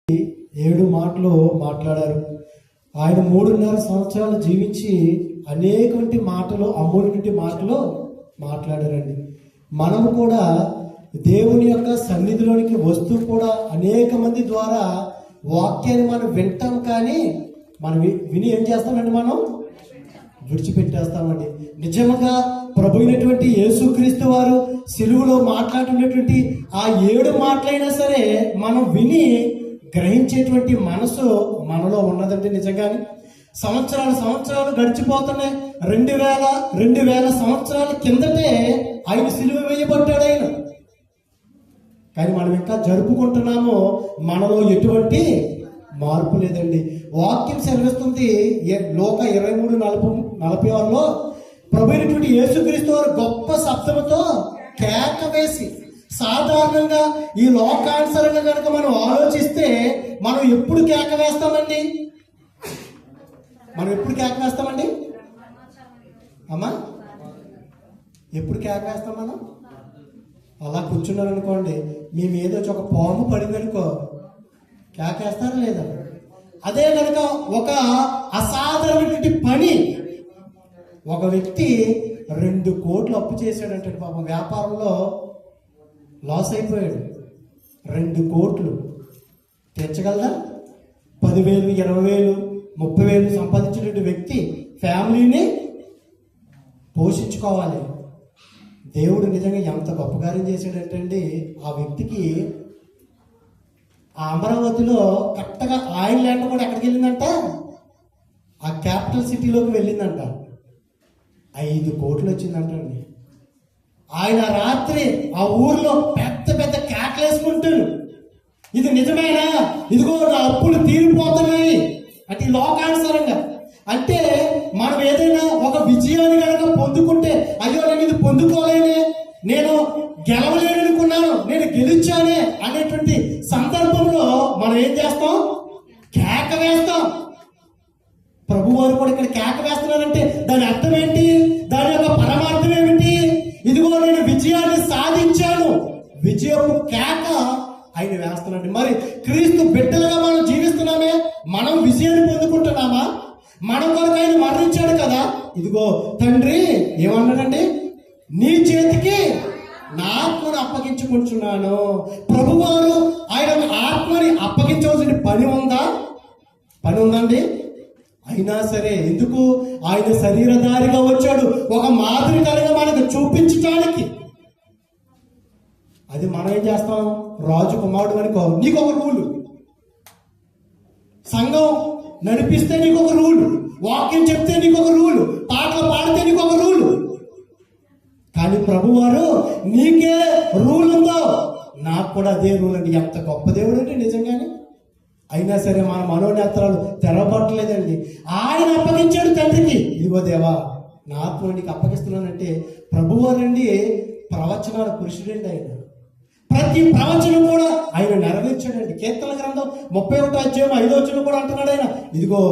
7 మాటలు మాట్లాడారు. ఆయన 3.5 సంవత్సరాలు జీవించి అనేకమంటి మాటలు, అమూల్యమైన మాటలు మాట్లాడారండి. మనము కూడా దేవుని యొక్క సన్నిధిలోనికి వస్తూ కూడా అనేక మంది ద్వారా వాక్యాన్ని మనం వింటాం, కానీ మనం విని ఏం చేస్తామండి? మనం విడిచిపెట్టేస్తామండి. నిజంగా ప్రభు అయినటువంటి యేసుక్రీస్తు వారు సిలువలో మాట్లాడినటువంటి ఆ 7 మాటలైనా సరే మనం విని గ్రహించేటువంటి మనసు మనలో ఉన్నదండి. నిజంగానే సంవత్సరాలు గడిచిపోతున్నాయి. 2000 సంవత్సరాల కిందటే ఆయన సిలువ వేయబడ్డాడు ఆయన. కానీ మనం ఇంకా జరుపుకుంటున్నాము. మనలో ఎటువంటి మార్పు లేదండి. వాక్యం సెలవిస్తుంది లోక 23:46లో ప్రభు అయినటువంటి యేసుక్రీస్తు వారు గొప్ప శబ్దముతో కేక వేసి, సాధారణంగా ఈ లోకానుసరంగా కనుక మనం ఆలోచిస్తే మనం ఎప్పుడు కేక వేస్తామండి? అమ్మా, ఎప్పుడు కేక వేస్తాం మనం? అలా కూర్చున్నారు అనుకోండి, మీ మీద ఒక పాము పడింది అనుకో, కేకేస్తారా లేదా? అదే కనుక ఒక అసాధారణమైనటువంటి పని, ఒక వ్యక్తి 2 కోట్లు అప్పు చేశాడంటే పాపం, వ్యాపారంలో లాస్ అయిపోయాడు. 2 కోట్లు తెచ్చగలదా? 10,000, 20,000, 30,000 సంపాదించినటువంటి వ్యక్తి ఫ్యామిలీని పోషించుకోవాలి. దేవుడు నిజంగా ఎంత గొప్ప కార్యం చేశాడంటే, ఆ వ్యక్తికి ఆ అమరావతిలో కరెక్ట్గా ఆయిల్ ల్యాండ్ కూడా ఎక్కడికి వెళ్ళిందంట? ఆ క్యాపిటల్ సిటీలోకి వెళ్ళిందంట. 5 కోట్లు వచ్చిందంటండి. ఆయన రాత్రి ఆ ఊర్లో పెద్ద పెద్ద కేకలేసుకుంటాడు, ఇది నిజమేనా? ఇదిగో నా అప్పులు తీరిపోతున్నాయి అంటే లోకానుసారంగా. అంటే మనం ఏదైనా ఒక విజయాన్ని కనుక పొందుకుంటే, అయ్యో నేను ఇది పొందుకోలేనే, నేను గెలవలేననుకున్నాను, నేను గెలిచానే అనేటువంటి సందర్భంలో మనం ఏం చేస్తాం? కేక వేస్తాం. ప్రభు వారు కూడా ఇక్కడ కేక వేస్తున్నారంటే దాని అర్థం ఏంటి? దాని యొక్క పరమార్థం ఏమిటి? ఇదిగో నేను విజయాన్ని సాధించాను, విజయపు కేక ఆయన వేస్తున్నాడు. మరి క్రీస్తు బిడ్డలుగా మనం జీవిస్తున్నామే, మనం విజయాన్ని పొందుకుంటున్నామా? మన కొరకు ఆయన మరణించాడు కదా. ఇదిగో తండ్రి ఏమన్నాడండి? నీ చేతికి నా ఆత్మను అప్పగించుకుంటున్నాను. ప్రభువారు ఆయన ఆత్మని అప్పగించవలసిన పని ఉందండి. అయినా సరే ఎందుకు? ఆయన శరీరధారిగా వచ్చాడు, ఒక మాదిరికరంగా మనకు చూపించడానికి. అది మనం ఏం చేస్తాం? రాజు కుమారుడు అనుకో, నీకు ఒక రూలు, సంఘం నడిపిస్తే నీకు ఒక రూలు, వాక్యం చెప్తే నీకు ఒక రూలు, పాటలు పాడితే నీకు ఒక రూలు. కానీ ప్రభువారు నీకే రూల్ ఉందో, నాకు కూడా అదే రూల్ అండి. ఎంత గొప్ప దేవుడు అండి నిజంగానే. అయినా సరే మన మనోనేత్రాలు తెరవబట్టలేదండి. ఆయన అప్పగించాడు తండ్రికి, ఇదిగో దేవా నా ఆత్మ నీకు అప్పగిస్తున్నానంటే. ప్రభువారండి ప్రవచనాల పురుషుడండి. ఆయన ప్రతి ప్రవచనం కూడా ఆయన నెరవేర్చాడండి. కీర్తన గ్రంథం 31:5 కూడా అంటున్నాడు ఆయన, ఇదిగో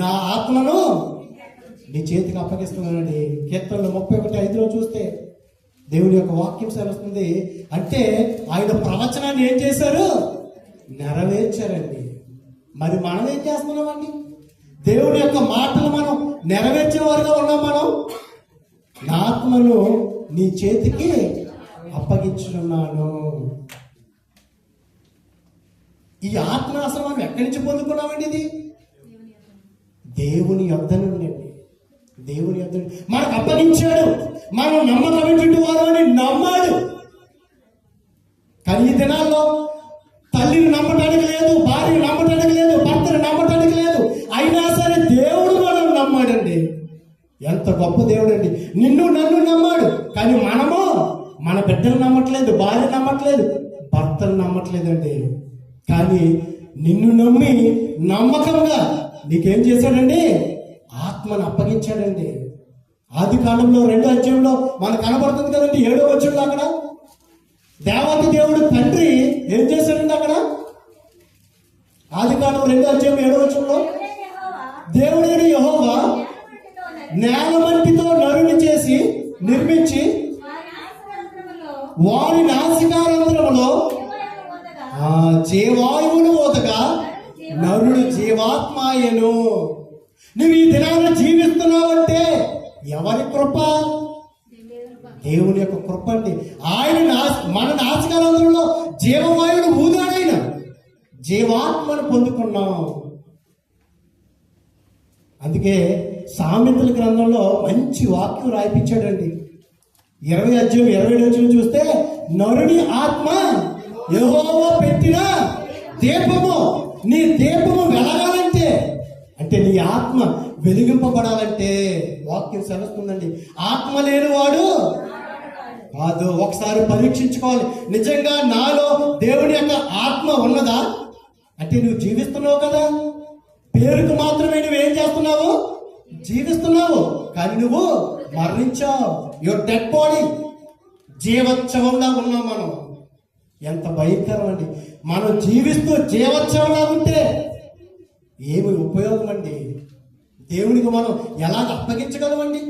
నా ఆత్మను నీ చేతికి అప్పగిస్తున్నానండి. కీర్తనలో 31:5 చూస్తే దేవుని యొక్క వాక్యం సెలవుస్తుంది. అంటే ఆయన ప్రవచనాన్ని ఏం చేశారు? నెరవేర్చారండి. మరి మనం ఏం చేస్తున్నామండి? దేవుని యొక్క మాటలు మనం నెరవేర్చే వారుగా ఉన్నాం. మనం నా ఆత్మను నీ చేతికి అప్పగించున్నాను. ఈ ఆత్మ అసలు మనం ఎక్కడి నుంచి పొందుకున్నామండి? ఇది దేవుని యొద్ద నుండి అండి. దేవుని యొద్ద మనకు అప్పగించాడు. మనం నమ్మకమైనటువంటి వారు అని నమ్మాడు. కానీ ఈ దినాల్లో తల్లిని నమ్మటానికి లేదు, భార్యను నమ్మటానికి లేదు, భర్తను నమ్మటానికి లేదు. అయినా సరే దేవుడు మనం నమ్మాడండి. ఎంత గొప్ప దేవుడు అండి. నిన్ను నన్ను నమ్మాడు. కానీ మనము మన బిడ్డలు నమ్మట్లేదు, భార్య నమ్మట్లేదు, భర్తను నమ్మట్లేదండి. కానీ నిన్ను నమ్మి నమ్మకంగా నీకేం చేశాడండి? ఆత్మను అప్పగించాడండి. ఆదికాండంలో 2వ అధ్యాయంలో మనకు కనబడుతుంది కదండి, 7వ వచనంలో అక్కడ దేవాతి దేవుడు తండ్రి ఏం చేశాడండి? అక్కడ ఆదికాండం 2వ అధ్యాయం 7వ వచనంలో దేవుడైన యెహోవా నేలమట్టితో నరుని చేసి నిర్మించి వారి నాసికారంధ్రములో జీవాయువును ఓదగా నరుడు జీవాత్మాయను. నువ్వు ఈ దినాన్ని జీవిస్తున్నావంటే ఎవరి కృప? దేవుని యొక్క కృప అండి. ఆయన మన నాసికారంలో జీవవాయుడు ఊదాడైన జీవాత్మను పొందుకున్నాం. అందుకే సామెతల గ్రంథంలో మంచి వాక్యం రాయిపించాడండి. 20 చూస్తే, నరుని ఆత్మ యెహోవా పెట్టిన దీపము. నీ దీపము వెలగాలంటే, అంటే నీ ఆత్మ వెలిగింపబడాలంటే వాక్యం సెలవుస్తుందండి. ఆత్మ లేనివాడు కాదు. ఒకసారి పరీక్షించుకోవాలి, నిజంగా నాలో దేవుని యొక్క ఆత్మ ఉన్నదా? అంటే నువ్వు జీవిస్తున్నావు కదా, పేరుకు మాత్రమే నువ్వేం చేస్తున్నావు? జీవిస్తున్నావు, కానీ నువ్వు మరణించావు. Your dead body. జీవోత్సవంలా ఉన్నాం మనం. ఎంత భయంకరం అండి! మనం జీవిస్తూ జీవోత్సవంలా ఉంటే ఏమి ఉపయోగం అండి? దేవునికి మనం ఎలా అప్పగించగలమండి?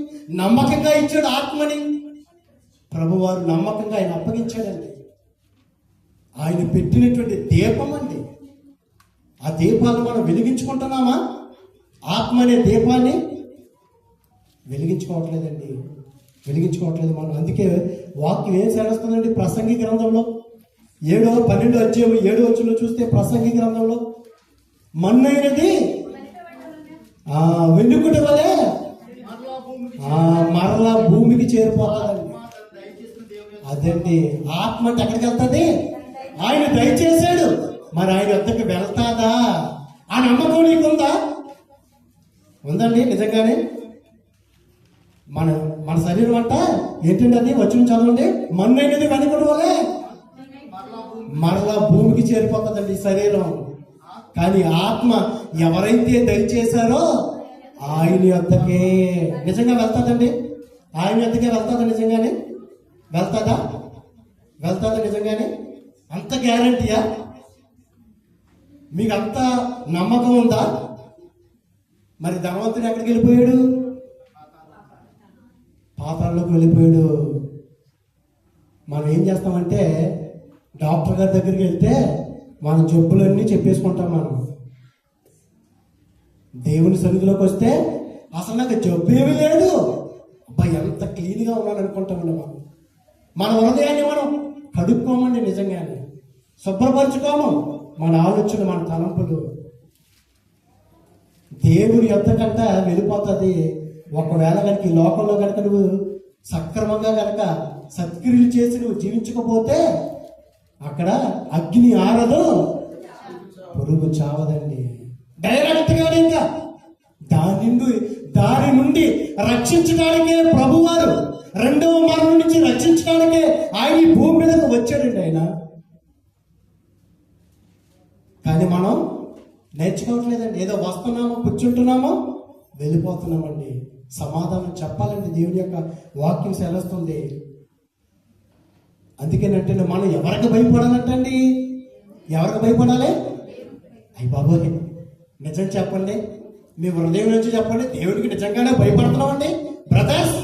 నమ్మకంగా ఇచ్చాడు ఆత్మని ప్రభువారు, నమ్మకంగా ఆయన అప్పగించాడండి. ఆయన పెట్టినటువంటి దీపం అండి. ఆ దీపాన్ని మనం వెలిగించుకుంటున్నామా? ఆత్మ అనే దీపాన్ని వెలిగించుకోవట్లేదండి, వెలిగించుకోవట్లేదు మనం. అందుకే వాక్యం ఏం సెలవుస్తుందండి? ప్రసంగి గ్రంథంలో 7:12 చూస్తే, ప్రసంగి గ్రంథంలో మన్నైనది వెనుకుట వలె మరలా భూమికి చేరిపోతుందండి. అదండి ఆత్మ అంటే ఎక్కడికి వెళ్తుంది? ఆయన దయచేశాడు, మరి ఆయన వద్దకు వెళ్తాదా? ఆ నమ్మకం నీకుందా? ఉందండి నిజంగానే. మన శరీరం అంట ఏంటంటే అది వచ్చిన చదవండి, మన్నైనది వెనుకుట వలె మరలా భూమికి చేరిపోతుందండి శరీరం. కానీ ఆత్మ ఎవరైతే దయచేశారో ఆయన వద్దకే నిజంగా వెళ్తాదండి. ఆయన వద్దకే వెళ్తాదా? నిజంగానే వెళ్తాదా? నిజంగానే? అంత గ్యారంటీయా? మీకు అంత నమ్మకం ఉందా? మరి ధనవంతుడు ఎక్కడికి వెళ్ళిపోయాడు? పాతాళంలోకి వెళ్ళిపోయాడు. మనం ఏం చేస్తామంటే, డాక్టర్ గారి దగ్గరికి వెళ్తే మన జబ్బులన్నీ చెప్పేసుకుంటాం. మనం దేవుని సన్నిధిలోకి వస్తే అసలు నాకు జబ్బు ఏమీ లేదు, అబ్బాయి ఎంత క్లీన్గా ఉన్నాను అనుకుంటామండి. మన హృదయాన్ని మనం కడుక్కోమండి, నిజంగానే శుభ్రపరచుకోము మన ఆలోచన, మన తలంపులు. దేవుని యొద్ద కంట వెళ్ళిపోతుంది. ఒకవేళ కనుక ఈ లోకంలో కనుక నువ్వు సక్రమంగా కనుక సత్క్రియలు చేసి నువ్వు జీవించకపోతే అక్కడ అగ్ని ఆరదు, పురుగు చావదండి. డైరెక్ట్ గా ఇంకా దాని నుండి రక్షించడానికే ప్రభువారు రెండవ మరణం నుంచి రక్షించడానికే ఆయన ఈ భూమి మీదకు వచ్చాడండి ఆయన. కానీ మనం నేర్చుకోవట్లేదండి. ఏదో వస్తున్నామో, కూర్చుంటున్నామో, వెళ్ళిపోతున్నామండి. సమాధానం చెప్పాలండి. దేవుని యొక్క వాక్యం సెలవుస్తుంది. అందుకేనంటే మనం ఎవరికి భయపడాలంటండి? ఎవరికి భయపడాలి? అయ్యి బాబోయ్, నిజం చెప్పండి, మీ హృదయం నుంచి చెప్పండి, దేవుడికి నిజంగానే భయపడుతున్నామండి బ్రదర్స్?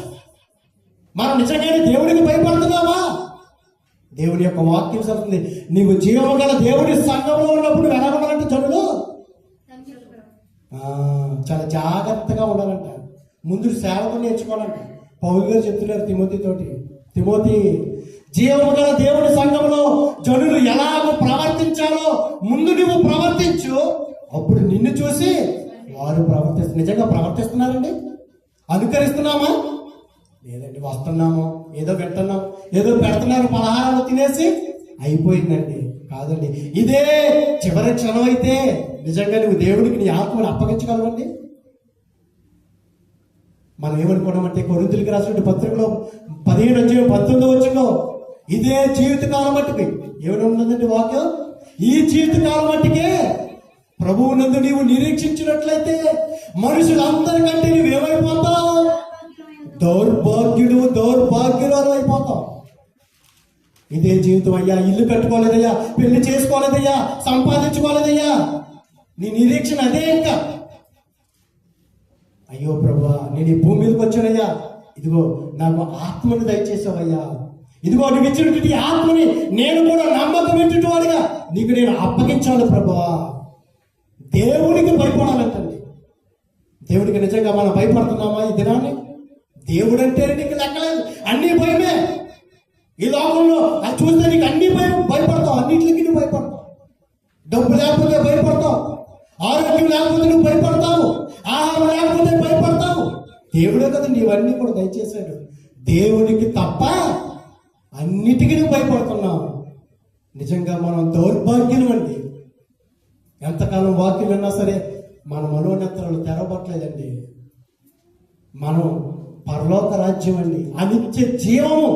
మనం నిజంగానే దేవుడికి భయపడుతున్నామా? దేవుని యొక్క వాక్యం చెప్తుంది, నీవు జీవము గల దేవుడి సంఘంలో ఉన్నప్పుడు ఎలా ఉండాలంటే జనులు చాలా జాగ్రత్తగా ఉండాలంట. ముందు సేవకుని నేర్చుకోవాలంట. పౌలు గారు చెప్తున్నారు తిమోతి, జీవము గల దేవుడి సంఘంలో జనులు ఎలాగో ప్రవర్తించాలో ముందు నువ్వు ప్రవర్తించు, అప్పుడు నిన్ను చూసి వారు ప్రవర్తిస్తారు. నిజంగా ప్రవర్తిస్తున్నారండి? అనుకరిస్తున్నామా? లేదండి, వస్తున్నాము, ఏదో పెడుతున్నాం, ఏదో పెడుతున్నారు, పలహారాలు తినేసి అయిపోయిందండి. కాదండి, ఇదే చివరి క్షణం అయితే నిజంగా నువ్వు దేవుడికి నీ ఆత్మను అప్పగించగలవండి. మనం ఏమనుకున్నామంటే, కొరింథీయులకు రాసిన పత్రికలో 15:19 ఇదే జీవితకాలం మట్టుకి ఏమైనా ఉన్నదండి వాక్యం, ఈ జీవితకాలం మట్టుకే ప్రభువు నందు నీవు నిరీక్షించినట్లయితే మనుషులందరికంటే నువ్వేమైపోతావు? దౌర్భాగ్యురాలు అయిపోతావు. ఇదే జీవితం అయ్యా, ఇల్లు కట్టుకోలేదయ్యా, పెళ్లి చేసుకోలేదయ్యా, సంపాదించుకోలేదయ్యా, నీ నిరీక్షణ అదే. ఇంకా అయ్యో ప్రభువా, నేను ఈ భూమి మీదకి వచ్చానయ్యా, ఇదిగో నాకు ఆత్మను దయచేసావయ్యా, ఇదిగో నువ్వు ఇచ్చినటువంటి ఆత్మని నేను కూడా నమ్మకం పెట్టేవాడిగా నీకు నేను అప్పగించాలి ప్రభువా. దేవునికి భయపడాలంటండి. దేవుడికి నిజంగా మనం భయపడుతున్నామా ఈ దినాన్ని? దేవుడు అంటే నీకు లెక్కలేదు, అన్ని భయమే. ఈ లోకంలో అది చూస్తే నీకు అన్ని భయపడతావు, అన్నింటికి నువ్వు భయపడతావు. డబ్బు లేకపోతే భయపడతావు, ఆరోగ్యం లేకపోతే నువ్వు భయపడతావు, ఆహారం లేకపోతే భయపడతావు. దేవుడే కదా నీవన్నీ కూడా దయచేశాడు. దేవుడికి తప్ప అన్నిటికీ నువ్వు భయపడుతున్నావు. నిజంగా మనం దౌర్భాగ్యం అండి. ఎంతకాలం వాక్యం విన్నా సరే మన మనోనేత్రాలు తెరవట్లేదండి. మనం పరలోక రాజ్యం అండి, అనిత్య జీవము,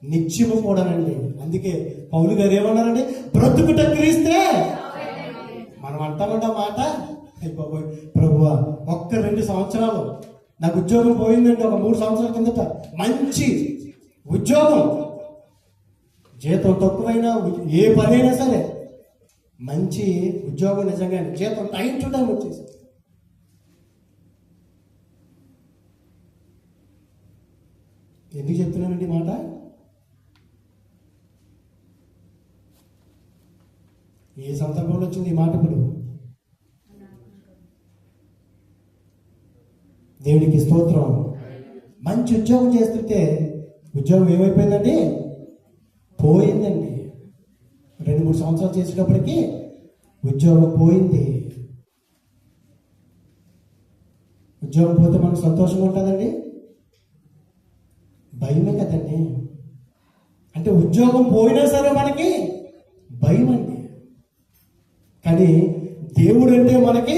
నిత్యము కూడానండి. అందుకే పౌలు గారు ఏమన్నారండి? బ్రతుకుట క్రీస్తే. మనం అంటామంట మాట, అయిపోయి ప్రభువా ఒక్క 2 సంవత్సరాలు నాకు ఉద్యోగం పోయిందండి. ఒక 3 సంవత్సరాల కిందట మంచి ఉద్యోగం, జీతం తక్కువైనా ఏ పనైనా సరే మంచి ఉద్యోగం, నిజంగా జీతం టైం టు టైం వచ్చేసి. ఎందుకు చెప్తున్నానండి మాట? ఏ సందర్భంలో వచ్చింది ఈ మాట? ఇప్పుడు దేవునికి స్తోత్రం. మంచి ఉద్యోగం చేస్తుంటే ఉద్యోగం ఏమైపోయిందండి? పోయిందండి. 2-3 సంవత్సరాలు చేసేటప్పటికి ఉద్యోగం పోయింది. ఉద్యోగం పోతే మనకు సంతోషంగా ఉంటుందండి? భయమే కదండి. అంటే ఉద్యోగం పోయినా సరే మనకి భయం అండి. కానీ దేవుడు అంటే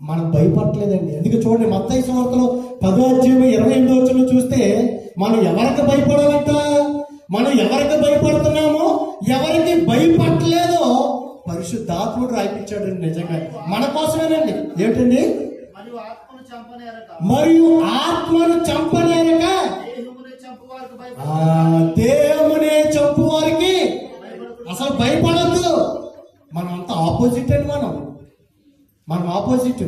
మనం భయపడలేదండి. అందుకే చూడండి, మత్తయి సువార్తలో 10:28 చూస్తే మనం ఎవరికి భయపడాలంట? మనం ఎవరికి భయపడుతున్నామో, ఎవరికి భయపడలేదో పరిశుద్ధాత్ముడు రాయిపించాడండి. నిజంగా మన కోసమేనండి. ఏంటండి? మరియు ఆత్మను చంపనేరక దేవునే చంపు వారికి అసలు భయపడద్దు. మనం అంతా ఆపోజిట్ అండి. మనం ఆపోజిట్.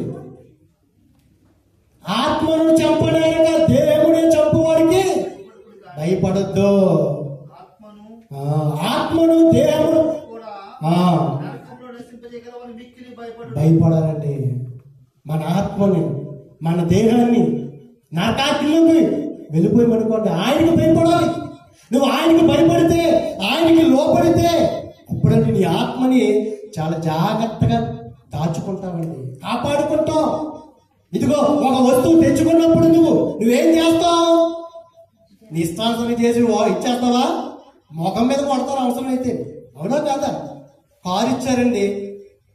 ఆత్మను చంపనేరక దేవునే చంపు వారికి భయపడద్దు. ఆత్మను దేవుడు భయపడాలండి. మన ఆత్మని, మన దేహాన్ని నరకాగ్నిలోకి వెళ్ళిపోయామనుకోండి, ఆయనకి భయపడాలి. నువ్వు ఆయనకి భయపడితే, ఆయనకి లోపడితే అప్పుడంటే నీ ఆత్మని చాలా జాగ్రత్తగా దాచుకుంటావండి, కాపాడుకుంటావు. ఇదిగో ఒక వస్తువు తెచ్చుకున్నప్పుడు నువ్వేం చేస్తావు? నీ ఇష్టానుసరి చేసి ఇచ్చేస్తావా? ముఖం మీద కొడతారు అవసరం అయితే. అవునా కాదా? కారు ఇచ్చారండి,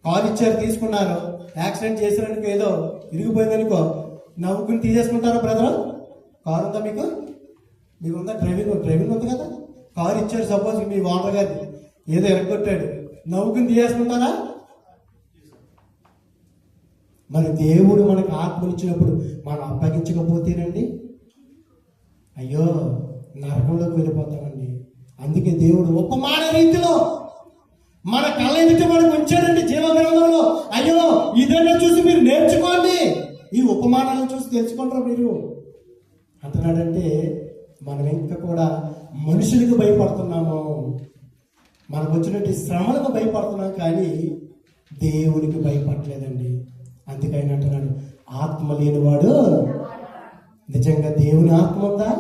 కారు ఇచ్చారు, తీసుకున్నారు, యాక్సిడెంట్ చేసినందుకు ఏదో ఇరిగిపోయిందనుకో, నవ్వుకుని తీసేసుకుంటారా? బ్రదర్ కారు ఉందా మీకు? ఉందా? డ్రైవింగ్ ఉంది కదా. కారు ఇచ్చారు, సపోజ్ మీ ఓనర్ గారి ఏదో ఎరగొట్టాడు, నవ్వుకుని తీసేసుకుంటారా? మరి దేవుడు మనకు ఆత్మనిచ్చినప్పుడు మనం అప్పగించకపోతేనండి అయ్యో నరకంలోకి వెళ్ళిపోతామండి. అందుకే దేవుడు ఉపమాన రీతిలో మన కళ్ళ ఎదుట మనకు ఉంచాడండి జీవగ్రంథంలో. అయ్యో ఇదన్నా చూసి మీరు నేర్చుకోండి, ఈ ఉపమానాలను చూసి తెలుసుకుంటారు మీరు అంటున్నాడంటే, మనం ఇంకా కూడా మనుషులకు భయపడుతున్నాము, మనకు వచ్చినట్టు శ్రమలకు భయపడుతున్నాం, కానీ దేవునికి భయపడలేదండి. అందుకని అంటున్నాడు, ఆత్మ లేనివాడు. నిజంగా దేవుని ఆత్మ ఉందా?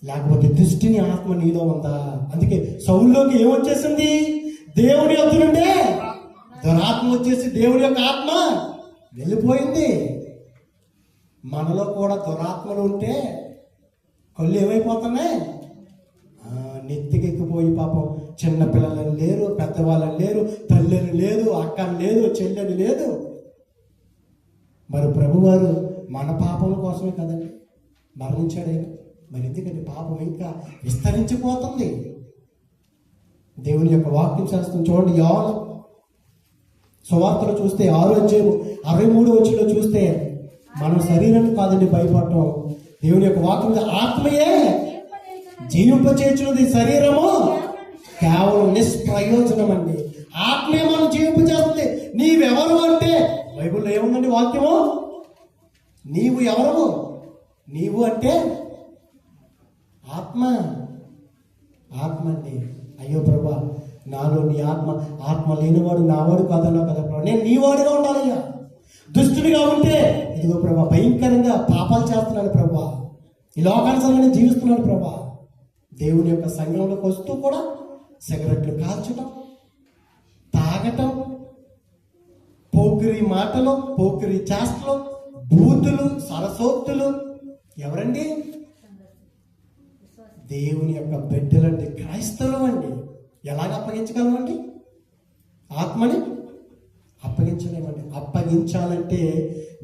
లేకపోతే దృష్టిని ఆత్మ నీలో ఉందా? అందుకే సౌలులోకి ఏమొచ్చేసింది? దేవుని యొక్క నుండే దురాత్మ వచ్చేసి దేవుని యొక్క ఆత్మ వెళ్ళిపోయింది. మనలో కూడా దురాత్మలు ఉంటే కళ్ళు ఏమైపోతున్నాయి? నెత్తికెక్కిపోయి పాపం చిన్న పిల్లలని లేరు, పెద్దవాళ్ళని లేరు, తల్లిని లేదు, అక్కని లేదు, చెల్లెని లేదు. మరి ప్రభువారు మన పాపం కోసమే కదండి మరణించాడే. మరి ఎందుకంటే పాపం ఇంకా విస్తరించిపోతుంది. దేవుని యొక్క వాక్యం శాస్త్రం చూడండి, యోహాను సువార్తలు చూస్తే 6:63 చూస్తే మనం శరీరాన్ని కాదండి భయపడటం, దేవుని యొక్క వాక్యం ఆత్మయే జీవింపచేర్చున్నది, శరీరము కేవలం నిష్ప్రయోజనం అండి. ఆత్మే మనం జీవింపచేస్తుంది. నీవెవరు అంటే బైబిల్లో ఏముందండి వాక్యము? నీవు ఎవరు? నీవు అంటే ఆత్మ. ఆత్మ అండి. అయ్యో ప్రభా, నాలో నీ ఆత్మ లేనివాడు నావాడు కాదన్నా కదా ప్రభా, నేను నీ వాడిగా ఉండాలయ్యా. దుష్టుడిగా ఉంటే ఇదిగో ప్రభా భయంకరంగా పాపాలు చేస్తున్నాను ప్రభా, ఈ లోకానుసారంగా జీవిస్తున్నాను ప్రభా. దేవుని యొక్క సంఘంలోకి వస్తూ కూడా సిగరెట్లు కాల్చడం, తాగటం, పోకిరి మాటలు, పోకిరి చేష్టలు, బూతులు, సరసోక్తులు. ఎవరండి? దేవుని యొక్క బిడ్డలండి, క్రైస్తవులు అండి. ఎలాగ అప్పగించగలమండి? ఆత్మని అప్పగించలేమండి. అప్పగించాలంటే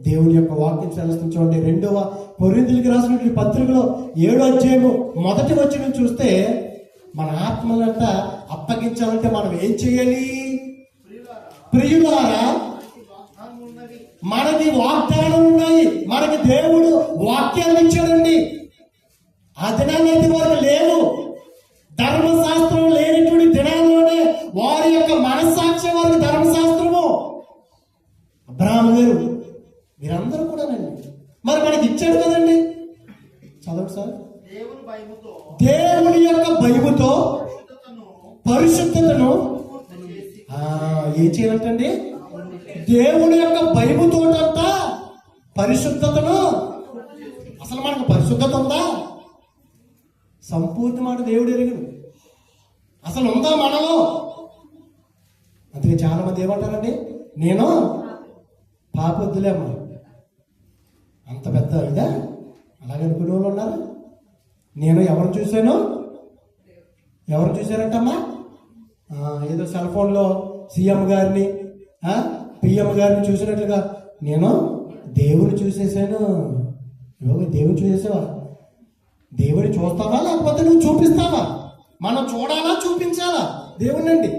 దేవుని యొక్క వాక్యం సెలవుస్తుంది చూడండి. 2వ కొరింథీయులకు రాసినటువంటి పత్రికలో 7వ అధ్యాయము 1వ వచనం చూస్తే, మన ఆత్మలంతా అప్పగించాలంటే మనం ఏం చేయాలి? ప్రియులారా, మనకి వాగ్దానం ఉన్నాయి, మనకి దేవుడు వాక్యాన్ని ఇచ్చాడండి. ఆ దినాలైతే వారికి లేవు. ధర్మశాస్త్రం లేనటువంటి దినాల్లోనే వారి యొక్క మనస్సాక్షి వారికి ధర్మశాస్త్రము. అబ్రహాము గారు మీరందరూ కూడానండి మరి మనకి ఇచ్చాడు కదండి. చదవండి సార్. దేవుని యొక్క భయముతో పరిశుద్ధతను ఏం చేయాలంటండి? దేవుని యొక్క భయముతోటంతా పరిశుద్ధతను. అసలు మనకు పరిశుద్ధత ఉందా? సంపూర్ణ మాట దేవుడు ఎరుగును. అసలు ఉందా మనలో? అందుకే చాలా మంది ఏమంటారండి, నేను పాపొద్దులే అమ్మా, అంత పెద్ద ఇదా అలాగే అనుకునే వాళ్ళు ఉన్నారు. నేను ఎవరు చూశాను? ఎవరు చూశారంటమ్మా? ఏదో సెల్ ఫోన్లో సీఎం గారిని, పిఎం గారిని చూసినట్లుగా నేను దేవుని చూసేసాను. దేవుని చూసేసావా? దేవుని చూస్తావా లేకపోతే నువ్వు చూపిస్తావా? మనం చూడాలా చూపించాలా? దేవుణ్ణండి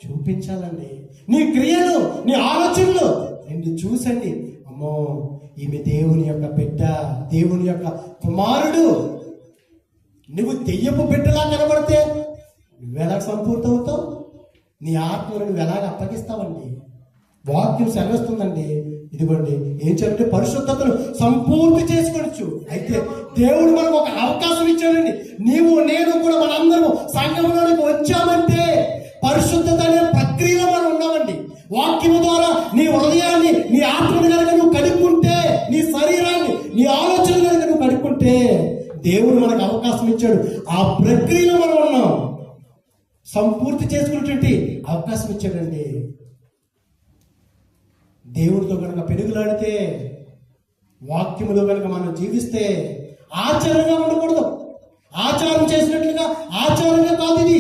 చూపించాలండి. నీ క్రియలు, నీ ఆలోచనలు రెండు చూసండి. అమ్మో, ఈమె దేవుని యొక్క బిడ్డ, దేవుని యొక్క కుమారుడు. నువ్వు దెయ్యపు బిడ్డలా కనబడితే నువ్వెలా సంపూర్తి అవుతావు? నీ ఆత్మను నువ్వు ఎలాగ అప్పగిస్తావండి? వాక్యం సెలవుస్తుందండి. ఇదిగోండి ఏం చేయాలంటే పరిశుద్ధతను సంపూర్తి చేసుకోవచ్చు. అయితే దేవుడు మనకు ఒక అవకాశం ఇచ్చాడండి. నీవు నేను కూడా మనందరము సంఘంలోనికి వచ్చామంటే పరిశుద్ధత అనే ప్రక్రియలో మనం ఉన్నామండి. వాక్యము ద్వారా నీ హృదయాన్ని, నీ ఆత్మను కనుక నువ్వు కడుక్కుంటే, నీ శరీరాన్ని, నీ ఆలోచన కనుక నువ్వు కడుక్కుంటే దేవుడు మనకు అవకాశం ఇచ్చాడు. ఆ ప్రక్రియలో మనం ఉన్నాం. సంపూర్తి చేసుకునేటువంటి అవకాశం ఇచ్చాడండి. దేవుడితో కనుక పెరుగులాడితే, వాక్యములో కనుక మనం జీవిస్తే ఆచారంగా ఉండకూడదు. ఆచారం చేసినట్లుగా ఆచారంగా కాదు ఇది.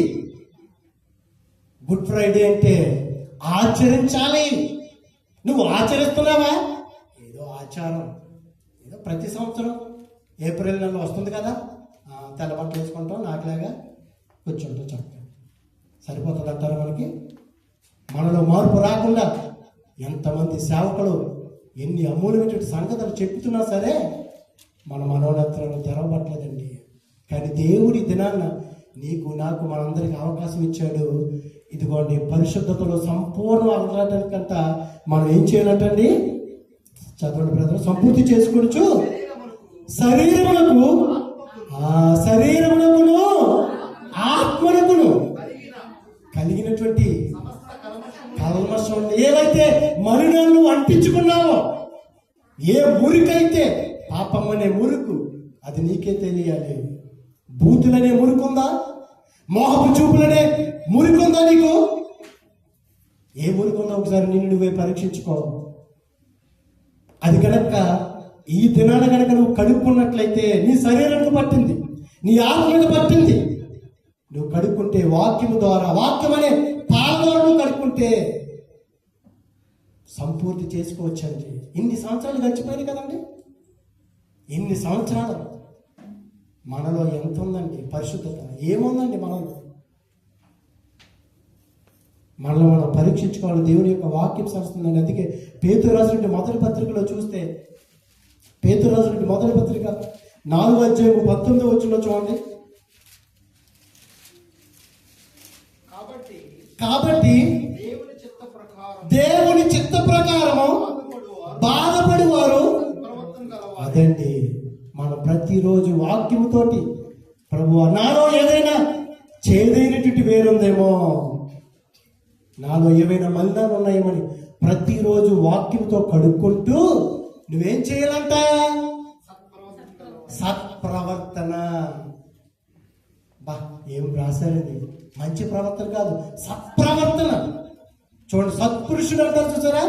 గుడ్ ఫ్రైడే అంటే ఆచరించాలి. నువ్వు ఆచరిస్తున్నావా? ఏదో ఆచారం, ఏదో ప్రతి సంవత్సరం ఏప్రిల్ నెలలో వస్తుంది కదా, తెల్ల బట్టలు వేసుకుంటాం, నాకులాగా కూర్చుంటాం, చెప్తాం. సరిపోతుంది అంటారు మనకి? మనలో మార్పు రాకుండా ఎంతమంది సేవకులు ఎన్ని అమూల్యమైనటువంటి సంగతులు చెప్తున్నా సరే మన మనోనేత్రాలు తెరవబట్టలేదండి. కానీ దేవుడి దినాన్న నీకు నాకు మనందరికి అవకాశం ఇచ్చాడు. ఇదిగోండి పరిశుద్ధతలో సంపూర్ణ అలవాటానికంట మనం ఏం చేయాలంటండి? చదవండి బ్రదర్. సంపూర్తి చేసుకోవచ్చు శరీరమునకును ఆత్మనకును కలిగినటువంటి కల్మషం, ఏవైతే మలినాలను అంటించుకున్నావో, ఏ మురికైతే పాపం అనే మురుకు, అది నీకే తెలియాలి. బూతులనే మురుకుందా? మోహపు చూపులనే మురికుందా నీకు? ఏ మురికుందా ఒకసారి నిన్ను నువ్వే పరీక్షించుకో. అది కనుక ఈ దినాన కనుక నువ్వు కడుక్కున్నట్లయితే నీ శరీరానికి పట్టింది, నీ ఆత్మకు పట్టింది. నువ్వు కడుక్కుంటే వాక్యము ద్వారా, వాక్యం అనే పాల ద్వారా నువ్వు కడుక్కుంటే సంపూర్తి చేసుకోవచ్చండి. ఇన్ని సంవత్సరాలు గడిచిపోయింది కదండి. ఇన్ని సంవత్సరాలు మనలో ఎంత ఉందండి పరిశుద్ధత? ఏముందండి మనలో? మనలో మనం పరీక్షించుకోవాలి. దేవుని యొక్క వాక్యం సరుస్తుందండి. అందుకే పేతురు రాసినటువంటి మొదటి పత్రికలో చూస్తే, పేతురు రాసినటువంటి మొదటి పత్రిక 4వ అధ్యాయం 19వ వచనంలో చూడండి. కాబట్టి దేవుని చిత్త ప్రకారము బాధపడేవారు. అదండి మనం ప్రతిరోజు వాక్యముతోటి, ప్రభువా నాలో ఏదైనా చేదైనటువంటి వేరుందేమో, నాలో ఏమైనా మలినాలు ఉన్నాయేమని ప్రతిరోజు వాక్యంతో కడుక్కుంటూ నువ్వేం చేయాలంట? సత్ప్రవర్తన. బా, ఏం రాశారండి! మంచి ప్రవర్తన కాదు, సత్ప్రవర్తన. చూడండి, సత్పురుషుడు అంటారు చూసారా?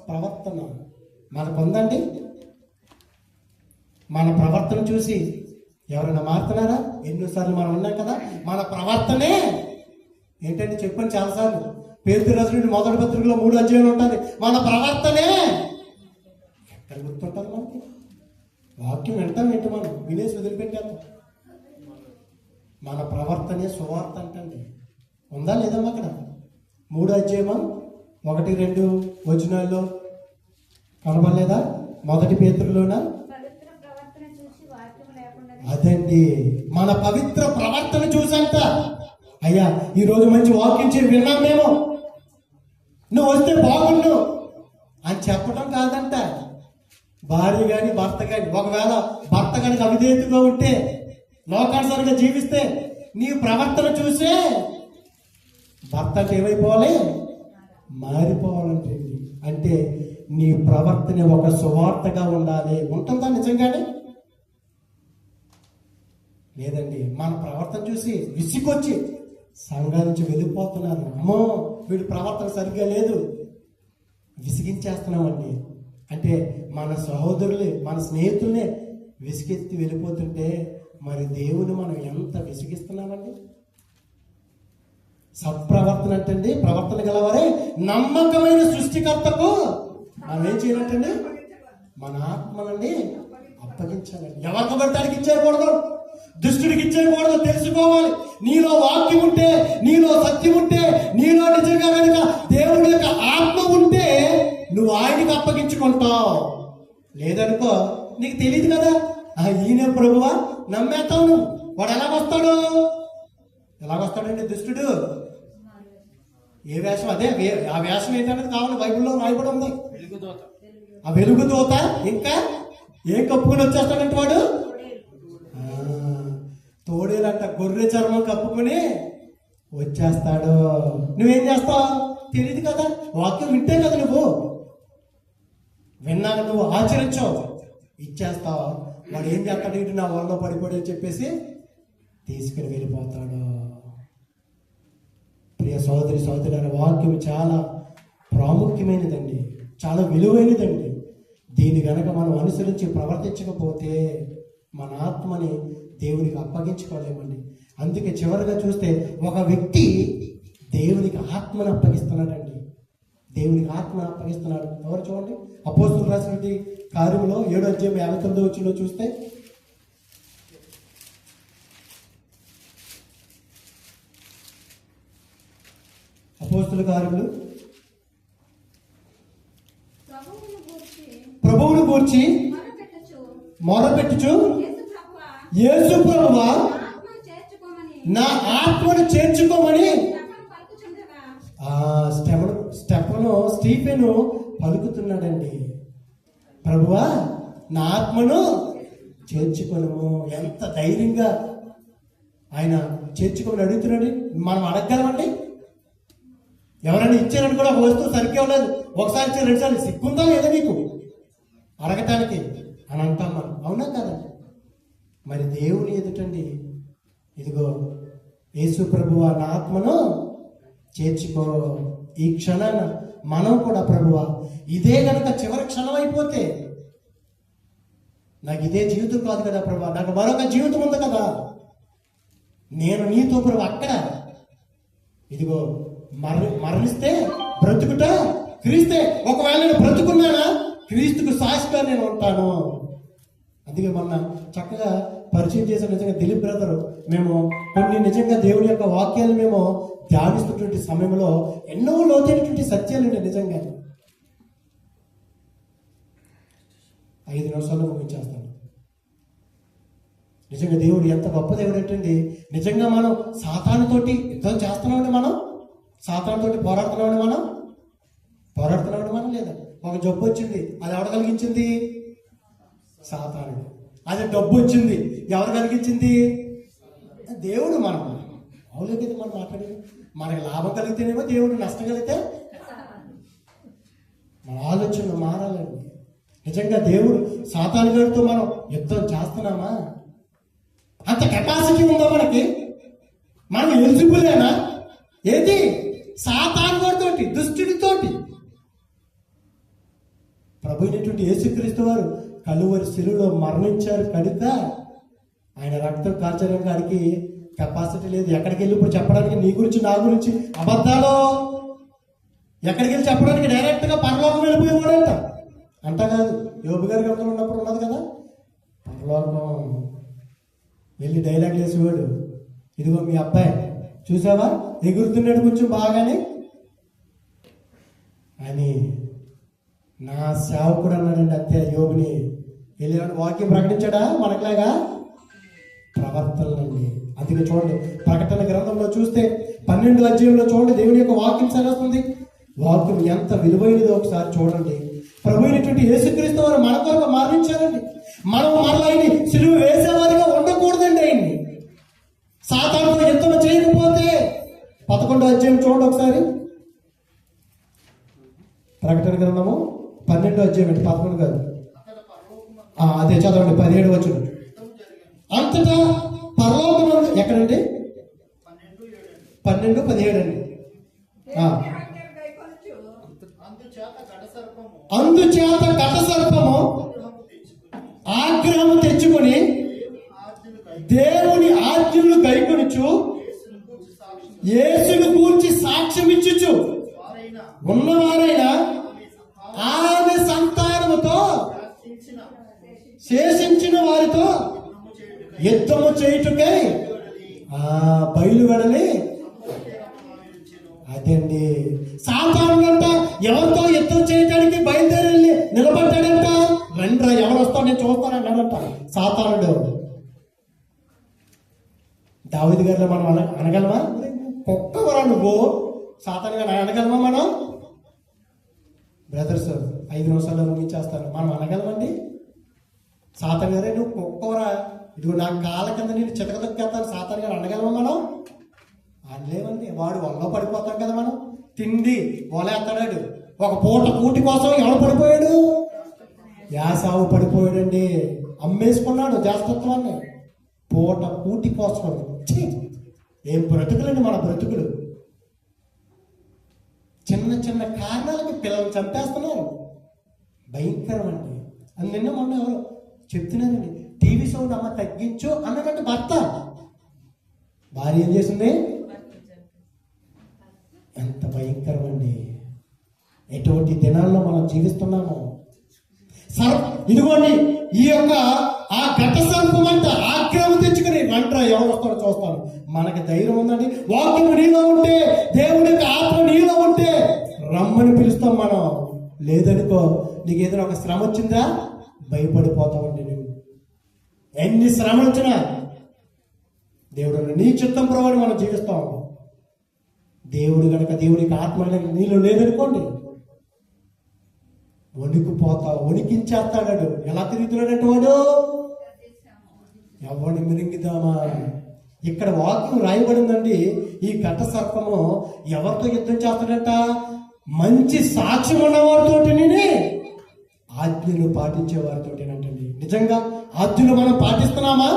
ప్రవర్తన మనకు ఉందండి. మన ప్రవర్తన చూసి ఎవరైనా మారుతున్నారా? ఎన్నోసార్లు మనం ఉన్నాం కదా, మన ప్రవర్తనే ఏంటంటే చెప్పండి చాలాసార్లు. పేతురు రాసిన మొదటి పత్రికలో 3 అధ్యాయాలు ఉంటుంది. మన ప్రవర్తనే ఎక్కడ గుర్తుంటుంది మనకి? వాక్యం వింటాం ఏంటి, మనం వినేసి వదిలిపెట్టాము. మన ప్రవర్తనే సువార్త అంటండి. ఉందా లేదమ్మా అక్కడ? 3 అధ్యాయమా 1-2 వచనాల్లో కనబడలేదా? మొదటి పేతురులోనా? అదండి, మన పవిత్ర ప్రవర్తన చూసంట. అయ్యా, ఈరోజు మంచి వాక్యం విన్నాం మేము, నువ్వు వస్తే బాగుండు అని చెప్పడం కాదంట. భార్య గాని భర్త గాని, ఒకవేళ భర్త కనుక అవిధేయతగా ఉంటే, లోకానుసారంగా జీవిస్తే, నీ ప్రవర్తన చూసే భర్త అంటే ఏమైపోవాలి? మారిపోవాలంటే. అంటే నీ ప్రవర్తన ఒక సువార్తగా ఉండాలి. ఉంటుందా నిజంగానే? లేదండి, మన ప్రవర్తన చూసి విసిగొచ్చి సంఘం నుంచి వెళ్ళిపోతున్నారు. అమ్మో, వీడి ప్రవర్తన సరిగ్గా లేదు, విసిగించేస్తున్నామండి. అంటే మన సహోదరులే, మన స్నేహితుల్నే విసిగెత్తి వెళ్ళిపోతుంటే మరి దేవుని మనం ఎంత విసిగిస్తున్నామండి? సత్ప్రవర్తన అంటండి, ప్రవర్తన గలవారే నమ్మకమైన సృష్టికర్తకు మనం ఏం చేయాలంటండి? మన ఆత్మనండి అప్పగించాలండి. ఎవరికి పడటానికి ఇచ్చేయకూడదు, దుష్టుడికి ఇచ్చేయకూడదు. తెలుసుకోవాలి, నీలో వాక్యం ఉంటే, నీలో సత్యం ఉంటే, నీలో నిజంగా కనుక దేవుడి యొక్క ఆత్మ ఉంటే నువ్వు ఆయనకి అప్పగించుకుంటావు. లేదనుకో, నీకు తెలియదు కదా, ఈయన ప్రభువా నమ్మేస్తావు నువ్వు. వాడు ఎలాగొస్తాడు? ఎలాగొస్తాడండి దుష్టుడు? ఏ వేషం? అదే ఆ వేషం ఏంటనేది కావాలి, బైబిల్లో రాయబడి ఉంది. ఆ వెలుగుదూత. ఇంకా ఏం కప్పుకొని వచ్చేస్తాడంటే వాడు? తోడేలంట గొర్రె చర్మం కప్పుకొని వచ్చేస్తాడు. నువ్వేం చేస్తావు? తెలియదు కదా, వాక్యం వింటే కదా, నువ్వు విన్నాక నువ్వు ఆచరించావు, ఇచ్చేస్తావు. వాడు ఏం చేస్తాడు? ఇటు నా వల్ల పడిపోయి అని చెప్పేసి తీసుకుని వెళ్ళిపోతాడు. ప్రియ సోదరి సోదరుల, వాక్యం చాలా ప్రాముఖ్యమైనదండి, చాలా విలువైనదండి. దీని గనక మనం అనుసరించి ప్రవర్తించకపోతే మన ఆత్మని దేవునికి అప్పగించుకోలేమండి. అందుకే చివరిగా చూస్తే ఒక వ్యక్తి దేవునికి ఆత్మను అప్పగిస్తున్నాడండి. దేవునికి ఆత్మను అప్పగిస్తున్నాడు. ఎవరు చూడండి, అపోస్తులు రాసినటువంటి కార్యములో 7వ అధ్యాయం 59వ వచనంలో చూస్తే, అపోస్తుల కార్యములు ప్రభువును గూర్చి మొరపెట్టుచు, యేసు ప్రభువా నా ఆత్మను చేర్చుకోమని స్టీఫెను పలుకుతున్నాడండి. ప్రభువా నా ఆత్మను చేర్చుకోను. ఎంత ధైర్యంగా ఆయన చేర్చుకోమని అడుగుతున్నాడు. మనం అడగగలమండి? ఎవరైనా ఇచ్చారని కూడా, ఒక వస్తువు సరిగ్గా ఉండదు, ఒకసారి ఇచ్చారు, 2 సార్లు, సిగ్గుందా లేదా నీకు అడగటానికి అని అంటాం మనం. అవునా కదా? మరి దేవుని ఎదుటండి, ఇదిగో యేసు ప్రభువా నా ఆత్మను చేర్చుకో. ఈ క్షణాన మనం కూడా ప్రభువా, ఇదే కనుక చివరి క్షణం అయిపోతే, నాకు ఇదే జీవితం కాదు కదా ప్రభువా, నాకు మరొక జీవితం ఉంది కదా, నేను నీతో ప్రభు అక్కడ ఇదిగో మరణిస్తే బ్రతుకుట క్రీస్తే. ఒకవేళ నేను బ్రతుకున్నానా, క్రీస్తుకు సాక్షిగా నేను ఉంటాను. అందుకే మొన్న చక్కగా పరిచయం చేసిన నిజంగా దిలీప్ బ్రదర్, మేము కొన్ని నిజంగా దేవుడి యొక్క వాక్యాలు మేము ధ్యానిస్తున్నటువంటి సమయంలో ఎన్నో లోతైనటువంటి సత్యాలు ఉంటాయి. నిజంగా 5 నిమిషాల్లో ముగించేస్తాను. నిజంగా దేవుడు ఎంత గొప్ప దేవుడు ఏంటండి. నిజంగా మనం సాతానుతోటి యుద్ధం చేస్తున్నామండి, మనం సాతానుతోటి పోరాడుతున్నామండి, మనం లేదా? ఒక జబ్బు వచ్చింది, అది ఎవరు కలిగించింది? సాతానుడు. అదే డబ్బు వచ్చింది, ఎవరు కలిగించింది? దేవుడు మనం అవులే కదా మనం మాట్లాడేది. మనకి లాభం కలిగితేనేమో దేవుడు, నష్టం కలిగితే మన ఆలోచనలు మారాలండి. నిజంగా దేవుడు సాతాను గారితో మనం యుద్ధం చేస్తున్నామా? అంత కెపాసిటీ ఉందా మనకి? మనం ఎలిజిబులేనా? ఏది సాతాను గారితోటి, దుష్టుడితోటి. ప్రభు అయినటువంటి యేసుక్రీస్తు వారు కలువరి శిలువలో మరణించారు కనుక ఆయన రక్తం కార్చడానికి వాడికి కెపాసిటీ లేదు. ఎక్కడికి వెళ్ళి ఇప్పుడు చెప్పడానికి నీ గురించి నా గురించి అబద్ధాలు ఎక్కడికి వెళ్ళి చెప్పడానికి డైరెక్ట్ గా పరలోకం వెళ్ళిపోయేవాడంట. అంట కాదు, యోబు గారి గ్రంథంలో ఉన్నప్పుడు ఉన్నది కదా, పరలోకం వెళ్ళి డైలాగ్ వేసేవాడు, ఇదిగో మీ అబ్బాయి చూసావా ఎగురుతున్నాడు కొంచెం బాగానే అని. నా సేవకుడు అన్నాడండి అంతే యోబుని. వెళ్ళి వాక్యం ప్రకటించాడా? మనకులాగా ప్రవర్తనలండి. అందుకే చూడండి, ప్రకటన గ్రంథంలో చూస్తే 12వ అధ్యాయంలో చూడండి, దేవుని యొక్క వాక్యం సరిస్తుంది. వాక్యం ఎంత విలువైనదో ఒకసారి చూడండి. ప్రభు అయినటువంటి యేసుక్రీస్తు వారు మన కొరకు మరణించారండి. మనం మరలా ఆయన్ని సిలువ వేసేవారిగా ఉండకూడదండి. ఆయన్ని సాతానుతో యుద్ధం చేయకపోతే 11వ అధ్యాయం చూడండి ఒకసారి. ప్రకటన గ్రంథము 12వ అధ్యాయం అండి, 11 కాదు, అదే చదవండి, 17 వచనం. అంతటా పరలోకమందు ఎక్కడండి? 12:17 అండి. అందుచేత ఘట సర్పము ఆగ్రహము తెచ్చుకొని దేవుని ఆజ్ఞలు గైకొనుచు యేసును గూర్చి సాక్ష్యం ఇచ్చుచు ఉన్నవారైనా ఆమె సంతానముతో శేషించిన వారితో యుద్ధము చేయుటకై బయలువెడలి. అదండి సాతాను అంట ఎవరితో యుద్ధం చేయడానికి బయలుదేరి నిలబడ్డాడంట. రండ్రా ఎవరు వస్తావు నేను చూస్తాను అన్నాడంట సాతానుడు. దావీదు గారిలో మనం అనగలమా? కుక్కవరా నువ్వు, సాతాను గారు అనగలమా మనం? బ్రదర్స్ 5 నిమిషాల్లో ముగించేస్తాను. మనం అనగలమండి? సాతాను గారే నువ్వు కుక్కవరా, ఇదిగో నా కాళ్ళ కింద నేను చితకదొక్కేస్తాను సాతాను గారు అనగలమా మనం? అనలేమండి. వాడు వల్ల పడిపోతాం కదా మనం. తిండి వలేస్తాడు. ఒక పూట కూటి కోసం ఎవడు పడిపోయాడు? యాసావు పడిపోయాడండి. అమ్మేసుకున్నాడు జాస్తత్వాన్ని పూట కూటి కోసం. ఏం బ్రతుకులండి మన బ్రతుకులు. చిన్న చిన్న కారణాలకి పిల్లలు చంపేస్తున్నారు. భయంకరం అండి. అది నిన్న మొన్న ఎవరు చెప్తున్నారండి, టీవీ సౌండ్ అమ్మ తగ్గించు అన్నట్టు భర్త. భార్య ఏం చేసింది? ఎంత భయంకరం అండి. ఎటువంటి దినాల్లో మనం జీవిస్తున్నాము. ఇదిగోండి ఈ యొక్క ఆ ఘట సర్పం అంట ఆగ్రహం తెచ్చుకుని రంట్రా ఎవరు వస్తాడో చూస్తాను. మనకి ధైర్యం ఉందండి. వాక్యం నీలో ఉంటే, దేవుడి యొక్క ఆత్మ నీలో ఉంటే రమ్మని పిలుస్తాం మనం. లేదనుకో, నీకు ఏదైనా ఒక శ్రమ వచ్చిందా భయపడిపోతామండి. నువ్వు ఎన్ని శ్రమలు వచ్చినా దేవుడు నీ చిత్తం ప్రకారం మనం జీవిస్తాం. దేవుడు కనుక దేవుడికి ఆత్మ నీలో లేదనుకోండి వణికిపోతావు, వణికించేస్తాడు. ఎలా తిరుగుతున్నాడంటే వాడు ఎవరిని మిరింగిద్దామా. ఇక్కడ వాక్యం రాయబడిందండి. ఈ ఘట సర్పము ఎవరితో యుద్ధం చేస్తాడంట? మంచి సాక్ష్యం ఉన్నవారితోటి, ఆజ్ఞలు పాటించే వారితోటేనంటండి. నిజంగా ఆజ్ఞలు మనం పాటిస్తున్నామా?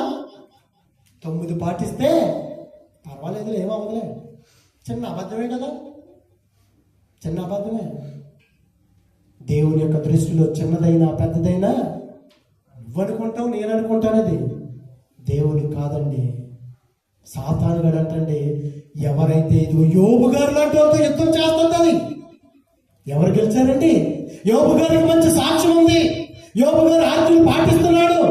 9 పాటిస్తే పర్వాలేదు, ఏమవ్వదులే. చిన్న అబద్ధమే కదా, చిన్న అబద్ధమే. దేవుని యొక్క దృష్టిలో చిన్నదైనా పెద్దదైనా నువ్వనుకుంటావు, నేను అనుకుంటాను. అది దేవుడు కాదండి. సాతాను గడు అంటండి, ఎవరైతే యోబు గారు లాంటి వాళ్ళతో యుద్ధం చేస్తుంది. ఎవరు గెలిచారండి? యోబు గారికి మంచి సాక్ష్యం ఉంది. యోబు గారు ఆజ్ఞలు పాటిస్తున్నాడు,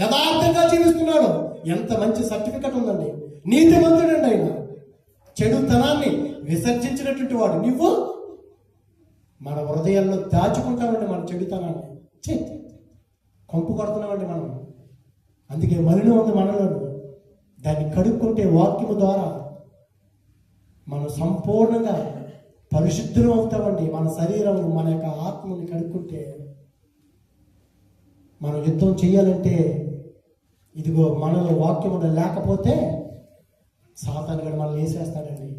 యథార్థంగా జీవిస్తున్నాడు. ఎంత మంచి సర్టిఫికెట్ ఉందండి. నీతిమంతుడండి ఆయన. చెడుతనాన్ని విసర్జించినటువంటి వాడు. నువ్వు మన హృదయాల్లో దాచుకుంటామండి మన చెడుతనాన్ని. కంపు కొడుతున్నామండి మనం. అందుకే మలినం ఉంది మనలో. దాన్ని కడుక్కుంటే వాక్యము ద్వారా మనం సంపూర్ణంగా పరిశుద్ధం అవుతామండి. మన శరీరం, మన యొక్క ఆత్మని కడుక్కుంటే మనం యుద్ధం చేయాలంటే, ఇదిగో మనలో వాక్యము లేకపోతే సాతాను కూడా మనల్ని వేసేస్తాడండి.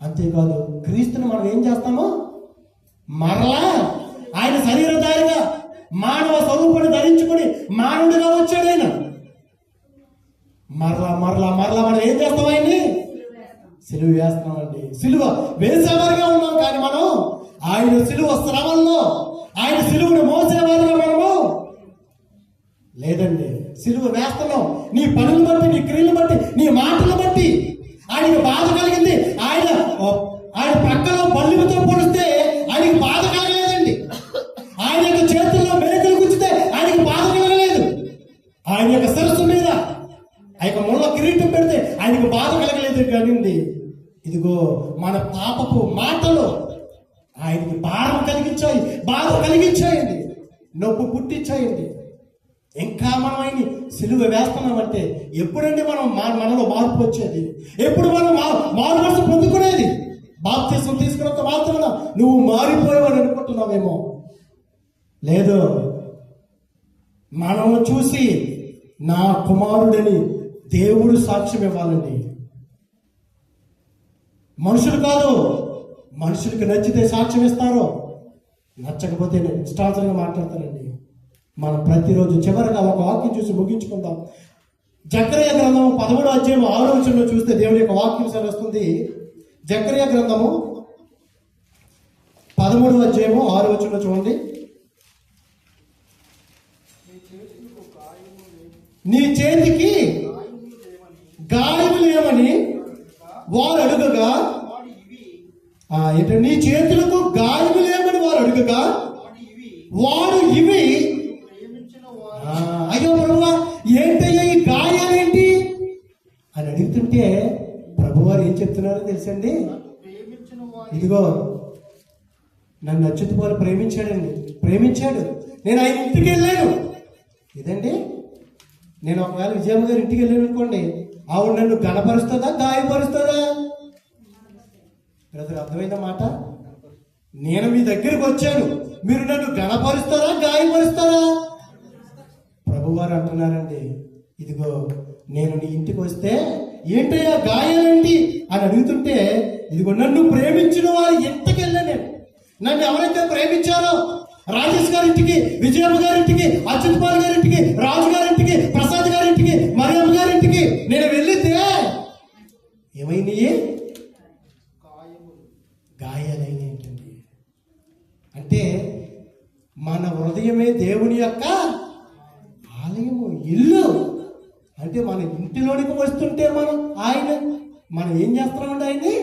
అంతేకాదు క్రీస్తుని మనం ఏం చేస్తామో మరలా ఆయన శరీరధారిగా మానవ స్వరూపాన్ని ధరించుకొని మానవుడిగా వచ్చాడు ఆయన. మరలా మరలా మరలా మనం ఏం చేస్తాం? ఆయన్ని సిలువ వేస్తున్నామండి. సిలువ వేసేవారుగా ఉన్నాం, కానీ మనం ఆయన సిలువ శ్రమల్లో ఆయన సిలువను మోసేవారుగా మనము లేదండి. సిలువ వేస్తున్నాం. నీ పనులు బట్టి, నీ క్రియలు బట్టి, నీ మాటలు బట్టి ఆయనకు బాధ కలిగింది. ఆయన ప్రక్కలో బల్లితో పొడిస్తే ఆయనకి బాధ కలగలేదండి. ఆయన యొక్క చేతుల్లో మేకలు గుచ్చితే ఆయనకి బాధ కలగలేదు. ఆయన యొక్క శిరస్సు మీద ఆ యొక్క ముళ్ళ కిరీటం పెడితే ఆయనకు బాధ కలగలేదు. కానీ ఇదిగో మన పాపపు మాటలు ఆయనకి భారం కలిగించాయి, బాధ కలిగించాయండి, నొప్పి పుట్టించాయండి. ఇంకా మనం ఆయన్ని సిలువ వేస్తున్నామంటే ఎప్పుడండి మనం మనలో మార్పు వచ్చేది? ఎప్పుడు మనం మారు మనసు పొందుకునేది? బాప్తిసం తీసుకున్నంత మాత్రాన నువ్వు మారిపోయావని అనుకుంటున్నావేమో. లేదు, మనం చూసి నా కుమారుడని దేవుడు సాక్ష్యం ఇవ్వాలండి. మనుషులు కాదు. మనుషులకి నచ్చితే సాక్ష్యం ఇస్తారు, నచ్చకపోతే ఇష్టానుసారంగా మాట్లాడతారండి. మనం ప్రతిరోజు చివరిగా ఒక వాక్యం చూసి ముగించుకుందాం. జకర్యా గ్రంథము 13వ అధ్యాయం 6వ వచనంలో చూస్తే దేవుడి యొక్క వాక్యం వస్తుంది. జకర్యా గ్రంథము 13వ అధ్యాయము 6వ వచనంలో చూడండి. నీ చేతికి గాయము లేవని వారు అడుగగా, ఏంటంటే నీ చేతులకు గాయము లేవని వారు అడుగగా వాడు ఇవి. అయ్యో ప్రభువా, ఏంటయ్యా ఈ గాయాలేంటి అని అడుగుతుంటే ప్రభువారు ఏం చెప్తున్నారో తెలుసండి. ఇదిగో నన్ను అచ్యుతపోలు ప్రేమించాడు. నేను ఆయన ఇంటికి వెళ్ళాను. ఇదండి, నేను ఒకవేళ విజయమ్మ గారి ఇంటికి వెళ్ళాను అనుకోండి, ఆవిడ నన్ను గణపరుస్తుందా, గాయపరుస్తుందా? బ్రదర్, అర్థమైన మాట? నేను మీ దగ్గరికి వచ్చాను, మీరు నన్ను గణపరుస్తారా, గాయపరుస్తారా? ప్రభువారు అంటున్నారండి, ఇదిగో నేను నీ ఇంటికి వస్తే ఏంటయ్యా గాయాలేంటి అని అడుగుతుంటే, ఇదిగో నన్ను ప్రేమించిన వారి ఇంటికి వెళ్ళాను నేను. నన్ను ఎవరైతే ప్రేమించారో, రాజేష్ గారింటికి, విజయమ్మ గారింటికి, అచ్యుతపాల్ గారింటికి, రాజు గారింటికి, ప్రసాద్ గారింటికి, మరియమ్మ గారింటికి నేను వెళ్ళితే ఏమైనాయి? గాయాలైన ఏంటండి అంటే, మన హృదయమే దేవుని యొక్క ఆలయము, ఇల్లు. అంటే మన ఇంటిలోనికి వస్తుంటే మనం ఏం చేస్తున్నామండి? ఆయన్ని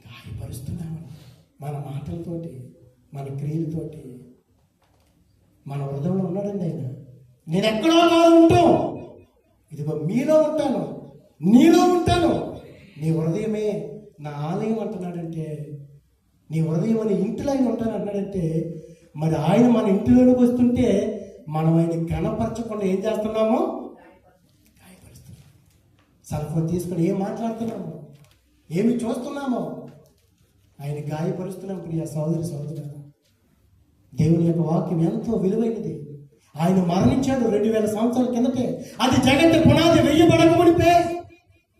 గాయపరుస్తున్నాము. మన మాటలతోటి, మన క్రియలతోటి. మన హృదయంలో ఉన్నాడండి ఆయన. నేను ఎక్కడో కాదు ఉంటాం, ఇదిగో మీలో ఉంటాను, నీలో ఉంటాను. నీ హృదయమే నా ఆలయం అంటున్నాడంటే, నీ హృదయం అని ఇంటిలో ఆయన ఉంటాను అన్నాడంటే, మరి ఆయన మన ఇంటిలోనికి వస్తుంటే మనం ఆయన గణపరచకుండా ఏం చేస్తున్నామో? గాయపరుస్తున్నాం. సెల్ ఫోన్ తీసుకొని ఏం మాట్లాడుతున్నామో, ఏమి చూస్తున్నామో ఆయన గాయపరుస్తున్నాం. ప్రియ సోదరి సోదరులారా, దేవుని యొక్క వాక్యం ఎంతో విలువైనది. ఆయన మరణించాడు 2000 సంవత్సరాల కిందటే. అది జగత్తు పునాది వెయ్యబడకమునిపే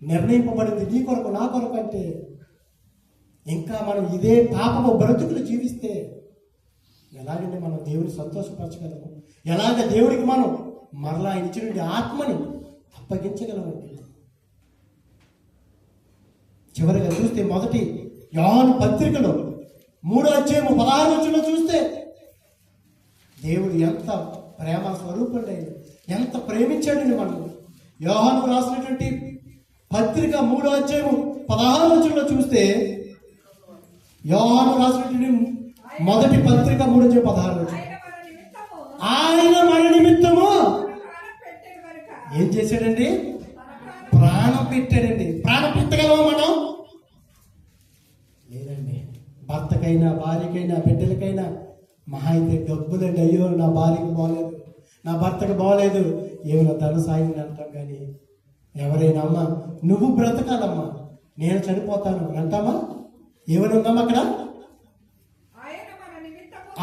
నిర్ణయింపబడింది, నీ కొరకు నా కొరకు. అంటే ఇంకా మనం ఇదే పాపము బ్రతుకులు జీవిస్తే ఎలాగంటే మనం దేవుని సంతోషపరచగలము? ఎలాగ దేవుడికి మనం మరలా ఆయన ఇచ్చిన ఆత్మని అప్పగించగలమండి? చివరిగా చూస్తే మొదటి యోహాను పత్రికలో 3వ అధ్యాయము 16వ వచనంలో చూస్తే దేవుడు ఎంత ప్రేమ స్వరూపుడు, ఎంత ప్రేమించాడండి మనం. యోహాను రాసినటువంటి పత్రిక 3వ అధ్యాయము 16వ వచనంలో చూస్తే, యోహాను రాసినటువంటి మొదటి పత్రిక 3వ అధ్యాయం 16వ వచనం, ఆయన మన నిమిత్తము ఏం చేశాడండి? ప్రాణం పెట్టాడండి. ప్రాణం పెట్టగలమా మనం? లేదండి. భర్తకైనా, భార్యకైనా, బిడ్డలకైనా మహా అయితే డబ్బులండి. అయ్యో నా భార్యకి బాగలేదు, నా భర్తకు బాగలేదు, ఏమైనా ధన సాయం అంటాం. కానీ ఎవరైనా అమ్మ నువ్వు బ్రతకాలమ్మా, నేను చనిపోతాను అంటామా? ఏమని ఉందామా అక్కడ?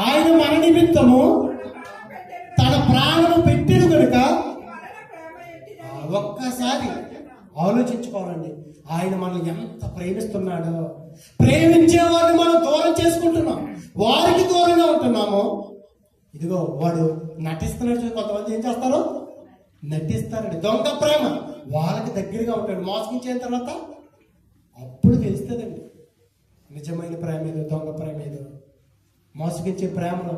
ఆయన మన నిమిత్తము తన ప్రాణము పెట్టిన కనుక ఒక్కసారి ఆలోచించుకోవాలండి. ఆయన మనల్ని ఎంత ప్రేమిస్తున్నాడో. ప్రేమించే వారిని మనం దూరం చేసుకుంటున్నాం, వారికి దూరంగా ఉంటున్నాము. ఇదిగో వాడు నటిస్తున్నాడు. కొంతమంది ఏం చేస్తారు, నటిస్తారండి. దొంగ ప్రేమ, వాళ్ళకి దగ్గరగా ఉంటాడు. మోసగించిన తర్వాత అప్పుడు తెలుస్తుందండి నిజమైన ప్రేమ ఏదో, దొంగ ప్రేమ ఏదో. మోసగించే ప్రేమలో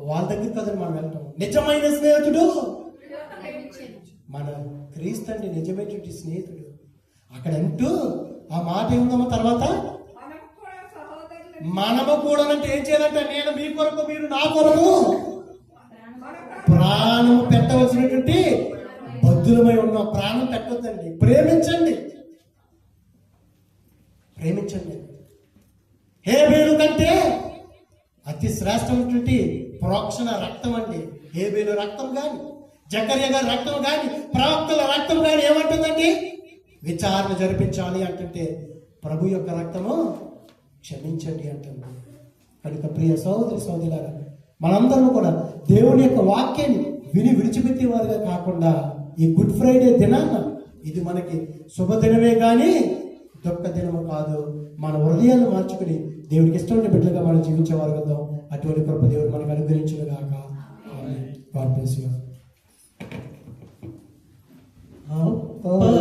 వాళ్ళ దగ్గర కదండి మనం వెళ్తాం. నిజమైన స్నేహితుడు మన క్రీస్తు అండి, నిజమైనటువంటి స్నేహితుడు. అక్కడ అంటూ ఆ మాట ఏముందమ్మా తర్వాత, మనము కూడా అంటే ఏం చేయాలంటే, నేను మీ కొరకు మీరు నా కొరకు ప్రాణము పెట్టవలసినటువంటి బద్ధులమై ఉన్నాం. ప్రాణం పెట్టొద్దండి, ప్రేమించండి, ప్రేమించండి. హేబేలు కంటే అతి శ్రేష్టమైనటువంటి ప్రోక్షణ రక్తం అండి. హేబేలు రక్తం కానీ, జకర్యా గారి రక్తం కానీ, ప్రవక్తల రక్తం కానీ ఏమంటుందండి, విచారణ జరిపించాలి అంటుంటే ప్రభు యొక్క రక్తము క్షమించండి అంటుంది. కనుక ప్రియ సహోదరి సహోదరులారా, మనందరం కూడా దేవుని యొక్క వాక్యాన్ని విని విడిచిపెట్టేవారుగా కాకుండా ఈ గుడ్ ఫ్రైడే దినాన ఇది మనకి శుభదినమే కానీ దుఃఖ దినము కాదు. మన హృదయాన్ని మార్చుకుని దేవునికి ఇష్టమైన బిడ్డలుగా మనం జీవించేవారు కదా. అటువంటి కృప దేవుడు మనకు